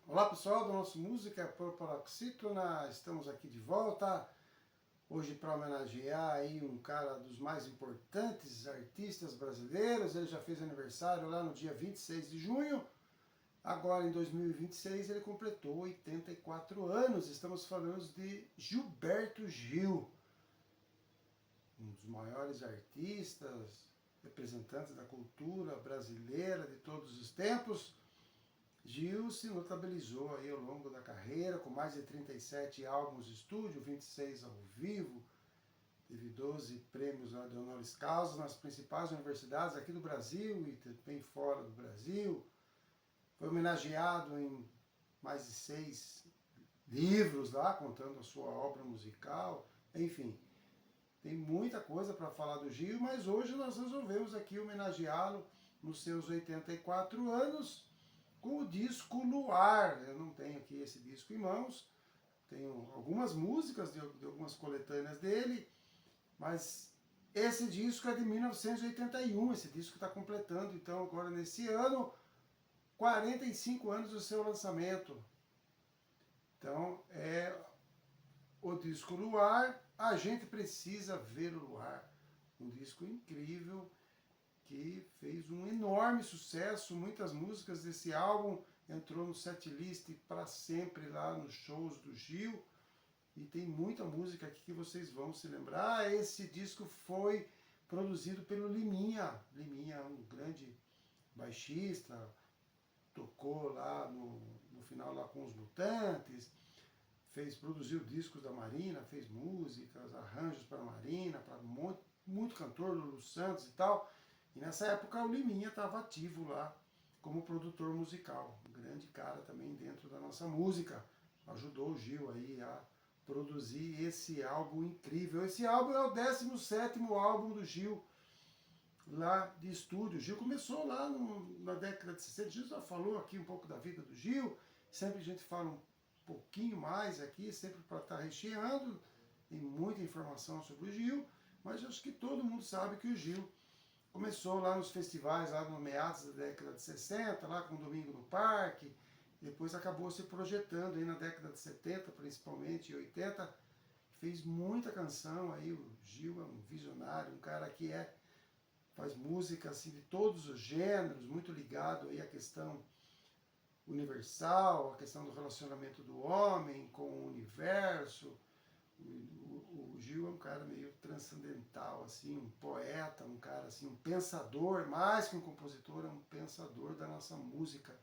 Olá pessoal do nosso Música Paroxítona, estamos aqui de volta, hoje para homenagear aí um cara dos mais importantes artistas brasileiros. Ele já fez aniversário lá no dia 26 de junho, agora em 2026 ele completou 84 anos, estamos falando de Gilberto Gil, um dos maiores artistas, representantes da cultura brasileira de todos os tempos. Gil se notabilizou aí ao longo da carreira, com mais de 37 álbuns de estúdio, 26 ao vivo, teve 12 prêmios de honoris causa nas principais universidades aqui do Brasil e também fora do Brasil. Foi homenageado em mais de 6 livros lá, contando a sua obra musical. Enfim, tem muita coisa para falar do Gil, mas hoje nós resolvemos aqui homenageá-lo nos seus 84 anos, com o disco Luar. Eu não tenho aqui esse disco em mãos, tenho algumas músicas de algumas coletâneas dele, mas esse disco é de 1981, esse disco está completando, então, agora nesse ano, 45 anos do seu lançamento. Então, é o disco Luar, A Gente Precisa Ver o Luar, um disco incrível, que fez um enorme sucesso. Muitas músicas desse álbum entrou no setlist para sempre lá nos shows do Gil, e tem muita música aqui que vocês vão se lembrar. Esse disco foi produzido pelo Liminha. Liminha é um grande baixista, tocou lá no final lá com os Mutantes, produziu discos da Marina, fez músicas, arranjos para a Marina, para muito cantor, Lulu Santos e tal. E nessa época o Liminha estava ativo lá como produtor musical, um grande cara também dentro da nossa música. Ajudou o Gil aí a produzir esse álbum incrível. Esse álbum é o 17º álbum do Gil, lá de estúdio. O Gil começou lá na década de 60, o Gil já falou aqui um pouco da vida do Gil, sempre a gente fala um pouquinho mais aqui, sempre para estar recheando, tem muita informação sobre o Gil, mas acho que todo mundo sabe que o Gil começou lá nos festivais, lá no meados da década de 60, lá com Domingo no Parque, depois acabou se projetando aí na década de 70, principalmente, e 80, fez muita canção aí. O Gil é um visionário, um cara que faz música assim, de todos os gêneros, muito ligado aí à questão universal, a questão do relacionamento do homem com o universo. O Gil é um cara meio transcendental, assim, um poeta, um cara assim, um pensador, mais que um compositor, é um pensador da nossa música.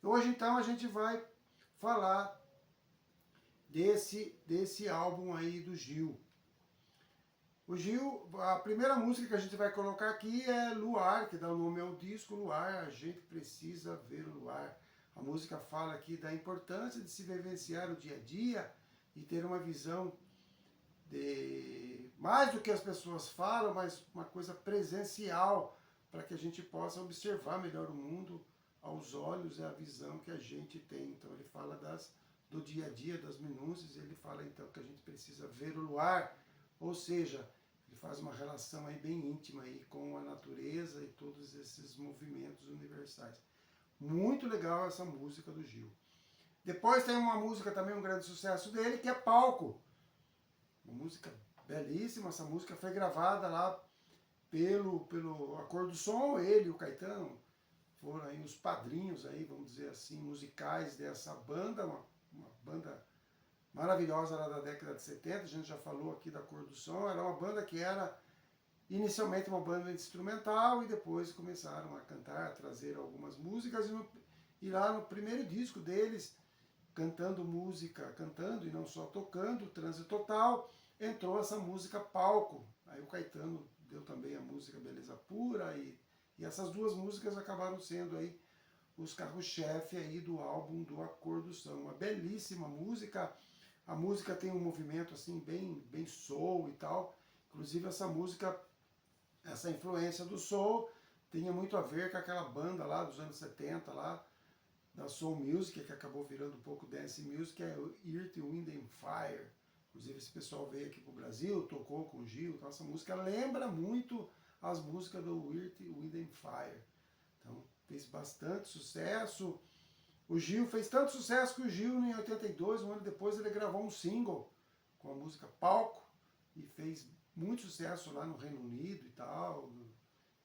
Hoje então a gente vai falar desse álbum aí do Gil. O Gil, a primeira música que a gente vai colocar aqui é Luar, que dá o nome ao disco, Luar, A Gente Precisa Ver o Luar. A música fala aqui da importância de se vivenciar o dia a dia e ter uma visão de mais do que as pessoas falam, mas uma coisa presencial, para que a gente possa observar melhor o mundo aos olhos e a visão que a gente tem. Então ele fala do dia a dia, das minúcias, ele fala então que a gente precisa ver o luar, ou seja, ele faz uma relação aí bem íntima aí com a natureza e todos esses movimentos universais. Muito legal essa música do Gil. Depois tem uma música também, um grande sucesso dele, que é Palco. Uma música belíssima. Essa música foi gravada lá pelo Acordo Som. Ele e o Caetano foram aí os padrinhos aí, vamos dizer assim, musicais dessa banda, uma banda maravilhosa lá da década de 70. A gente já falou aqui da Acordo Som. Era uma banda que era inicialmente uma banda instrumental e depois começaram a cantar, a trazer algumas músicas, e lá no primeiro disco deles, cantando e não só tocando, Transe Total, entrou essa música Palco. Aí o Caetano deu também a música Beleza Pura, e essas duas músicas acabaram sendo aí os carro-chefe aí do álbum do Acordo Som. Uma belíssima música. A música tem um movimento assim bem soul e tal. Inclusive essa música, essa influência do soul, tinha muito a ver com aquela banda lá dos anos 70 lá, da Soul Music, que acabou virando um pouco Dance Music, que é o Earth, Wind and Fire. Inclusive esse pessoal veio aqui para o Brasil, tocou com o Gil, então essa música lembra muito as músicas do Earth, Wind and Fire. Então fez bastante sucesso. O Gil fez tanto sucesso que o Gil, em 82, um ano depois, ele gravou um single com a música Palco e fez muito sucesso lá no Reino Unido e tal.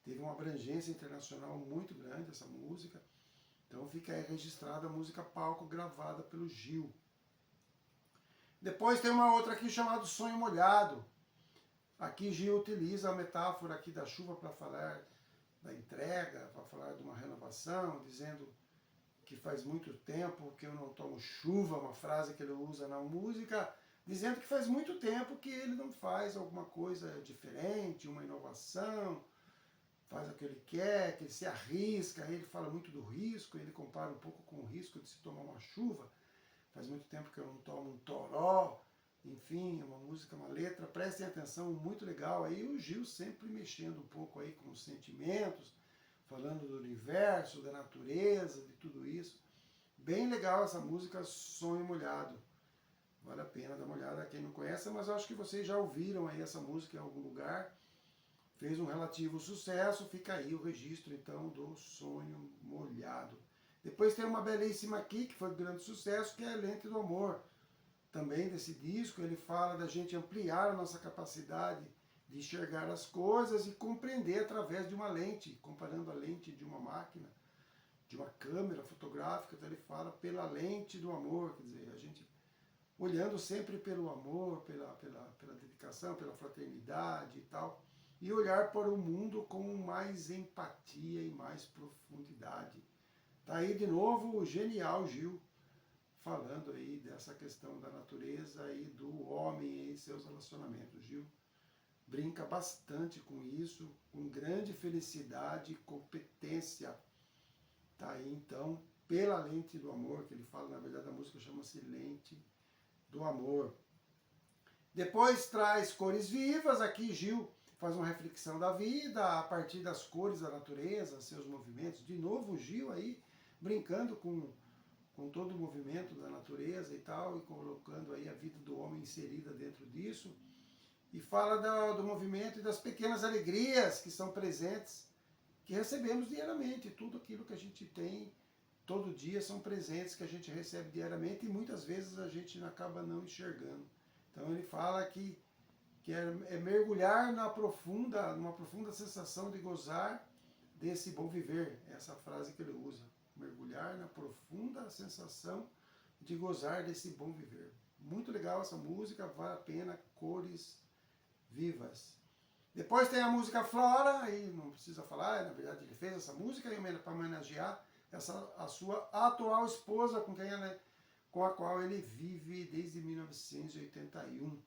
Teve uma abrangência internacional muito grande essa música. Então fica aí registrada a música Palco gravada pelo Gil. Depois tem uma outra aqui chamada Sonho Molhado. Aqui Gil utiliza a metáfora aqui da chuva para falar da entrega, para falar de uma renovação, dizendo que faz muito tempo que eu não tomo chuva, uma frase que ele usa na música, dizendo que faz muito tempo que ele não faz alguma coisa diferente, uma inovação, faz o que ele quer, que ele se arrisca, aí ele fala muito do risco, ele compara um pouco com o risco de se tomar uma chuva. Faz muito tempo que eu não tomo um toró, enfim, uma música, uma letra, prestem atenção, muito legal. Aí o Gil sempre mexendo um pouco aí com os sentimentos, falando do universo, da natureza, de tudo isso. Bem legal essa música Sonho Molhado. Vale a pena dar uma olhada quem não conhece, mas eu acho que vocês já ouviram aí essa música em algum lugar. Fez um relativo sucesso, fica aí o registro então do Sonho Molhado. Depois tem uma belíssima aqui, que foi um grande sucesso, que é a Lente do Amor. Também desse disco, ele fala da gente ampliar a nossa capacidade de enxergar as coisas e compreender através de uma lente, comparando a lente de uma máquina, de uma câmera fotográfica. Então ele fala pela lente do amor, quer dizer, a gente olhando sempre pelo amor, pela dedicação, pela fraternidade e tal, e olhar para o mundo com mais empatia e mais profundidade. Tá aí de novo o genial Gil, falando aí dessa questão da natureza e do homem e seus relacionamentos. Gil brinca bastante com isso, com grande felicidade e competência. Tá aí então, pela lente do amor, que ele fala, na verdade a música chama-se Lente do Amor. Depois traz Cores Vivas, aqui Gil faz uma reflexão da vida a partir das cores da natureza, seus movimentos. De novo o Gil aí brincando com todo o movimento da natureza e tal, e colocando aí a vida do homem inserida dentro disso. E fala do movimento e das pequenas alegrias que são presentes, que recebemos diariamente. Tudo aquilo que a gente tem, todo dia, são presentes que a gente recebe diariamente e muitas vezes a gente acaba não enxergando. Então ele fala que é mergulhar numa profunda sensação de gozar desse bom viver. Essa frase que ele usa. Mergulhar na profunda sensação de gozar desse bom viver. Muito legal essa música, vale a pena, Cores Vivas. Depois tem a música Flora, aí não precisa falar, na verdade ele fez essa música para homenagear a sua atual esposa, com a qual ele vive desde 1981.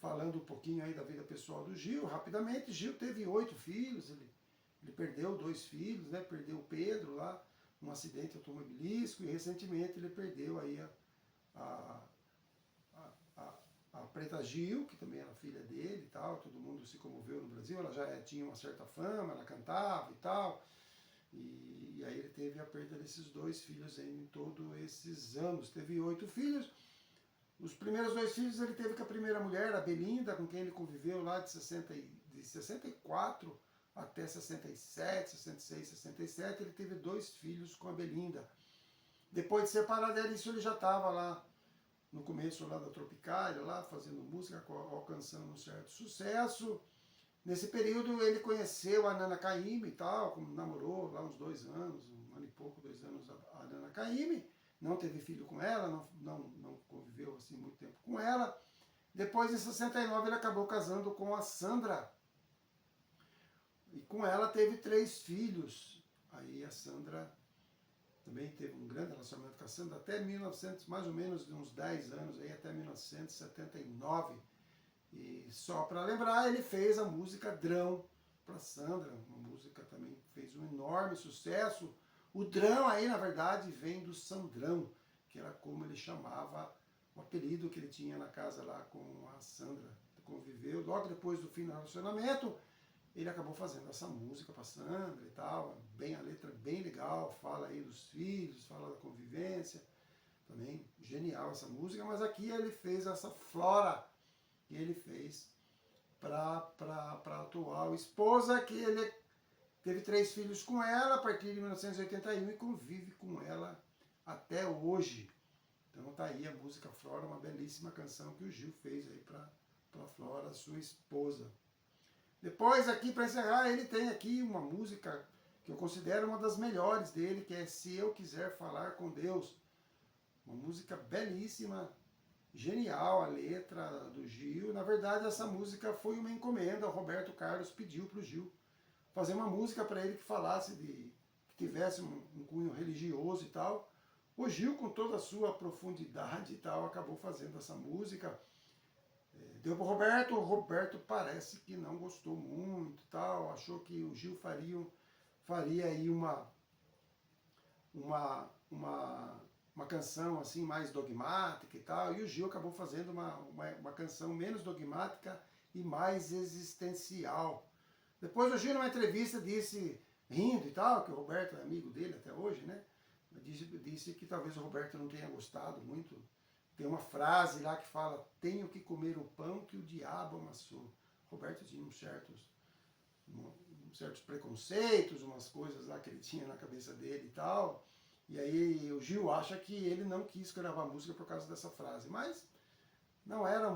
Falando um pouquinho aí da vida pessoal do Gil, rapidamente, Gil teve 8 filhos, ele perdeu 2 filhos, né? Perdeu o Pedro lá, num acidente automobilístico, e recentemente ele perdeu aí a Preta Gil, que também era filha dele e tal, todo mundo se comoveu no Brasil, ela já tinha uma certa fama, ela cantava e tal, e aí ele teve a perda desses 2 filhos em todos esses anos. Teve 8 filhos. Os primeiros 2 filhos ele teve com a primeira mulher, a Belinda, com quem ele conviveu lá de 64 até 67, 66, 67, ele teve 2 filhos com a Belinda. Depois de separar dela, isso ele já estava lá no começo lá da Tropicália, lá fazendo música, alcançando um certo sucesso. Nesse período ele conheceu a Nana Caymmi e tal, namorou lá uns 2 anos, 1 ano e pouco, 2 anos a Nana Caymmi. Não teve filho com ela, não conviveu assim muito tempo com ela. Depois, em 69, ele acabou casando com a Sandra. E com ela teve 3 filhos. Aí a Sandra também teve um grande relacionamento com a Sandra até 1900, mais ou menos uns 10 anos, aí até 1979. E só para lembrar, ele fez a música Drão para Sandra, uma música também que fez um enorme sucesso. O Drão aí, na verdade, vem do Sandrão, que era como ele chamava o apelido que ele tinha na casa lá com a Sandra. Conviveu, logo depois do fim do relacionamento, ele acabou fazendo essa música para Sandra e tal, a letra bem legal, fala aí dos filhos, fala da convivência, também genial essa música, mas aqui ele fez essa Flora, que ele fez para a atual esposa, que ele teve 3 filhos com ela a partir de 1981 e convive com ela até hoje. Então tá aí a música Flora, uma belíssima canção que o Gil fez aí para Flora, sua esposa. Depois aqui para encerrar, ele tem aqui uma música que eu considero uma das melhores dele, que é Se Eu Quiser Falar com Deus. Uma música belíssima, genial a letra do Gil. Na verdade, essa música foi uma encomenda. O Roberto Carlos pediu para o Gil fazer uma música para ele que falasse que tivesse um cunho religioso e tal. O Gil, com toda a sua profundidade e tal, acabou fazendo essa música. Deu para o Roberto parece que não gostou muito, tal, achou que o Gil faria aí uma canção assim mais dogmática e tal, e o Gil acabou fazendo uma canção menos dogmática e mais existencial. Depois o Gil, numa entrevista, disse, rindo e tal, que o Roberto é amigo dele até hoje, né? Disse que talvez o Roberto não tenha gostado muito. Tem uma frase lá que fala, tenho que comer o pão que o diabo amassou. O Roberto tinha certos preconceitos, umas coisas lá que ele tinha na cabeça dele e tal. E aí o Gil acha que ele não quis gravar música por causa dessa frase. Mas não era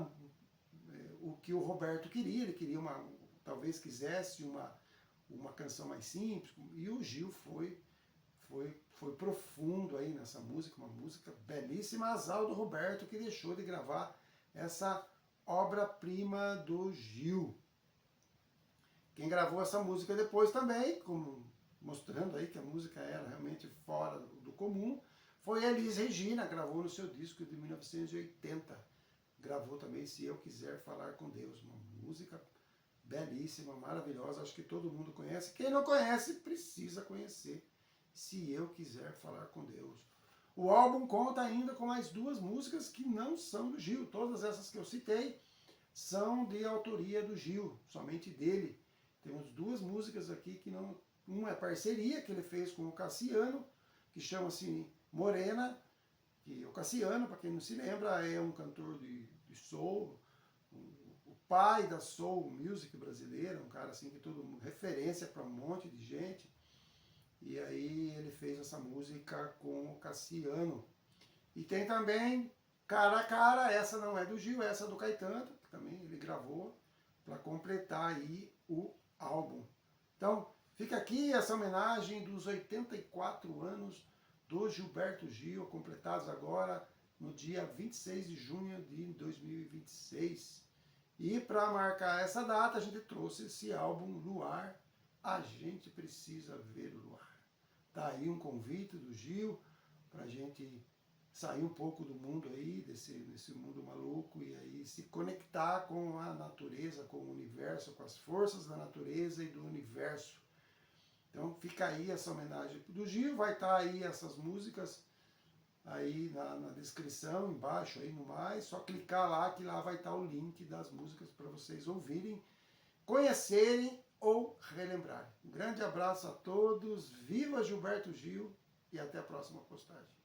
o que o Roberto queria. Ele queria talvez quisesse uma canção mais simples. E o Gil foi profundo aí nessa música, uma música belíssima, azar do Roberto, que deixou de gravar essa obra-prima do Gil. Quem gravou essa música depois também, mostrando aí que a música era realmente fora do comum, foi a Elis Regina, gravou no seu disco de 1980. Gravou também Se Eu Quiser Falar com Deus, uma música belíssima, maravilhosa, acho que todo mundo conhece. Quem não conhece, precisa conhecer. Se Eu Quiser Falar com Deus. O álbum conta ainda com mais duas músicas que não são do Gil. Todas essas que eu citei são de autoria do Gil, somente dele. Temos duas músicas aqui que não... Uma é parceria que ele fez com o Cassiano, que chama-se Morena. Que o Cassiano, para quem não se lembra, é um cantor de soul, o pai da soul music brasileira, um cara assim que todo mundo referência para um monte de gente. E aí ele fez essa música com o Cassiano. E tem também Cara a Cara, essa não é do Gil, essa é do Caetano, que também ele gravou para completar aí o álbum. Então, fica aqui essa homenagem dos 84 anos do Gilberto Gil, completados agora no dia 26 de junho de 2026. E para marcar essa data, a gente trouxe esse álbum Luar, A Gente Precisa Ver o Luar. Tá aí um convite do Gil para a gente sair um pouco do mundo aí, desse mundo maluco, e aí se conectar com a natureza, com o universo, com as forças da natureza e do universo. Então fica aí essa homenagem do Gil, vai estar aí essas músicas aí na descrição, embaixo, aí no mais, só clicar lá que lá vai estar o link das músicas para vocês ouvirem, conhecerem ou relembrar. Um grande abraço a todos, viva Gilberto Gil e até a próxima postagem.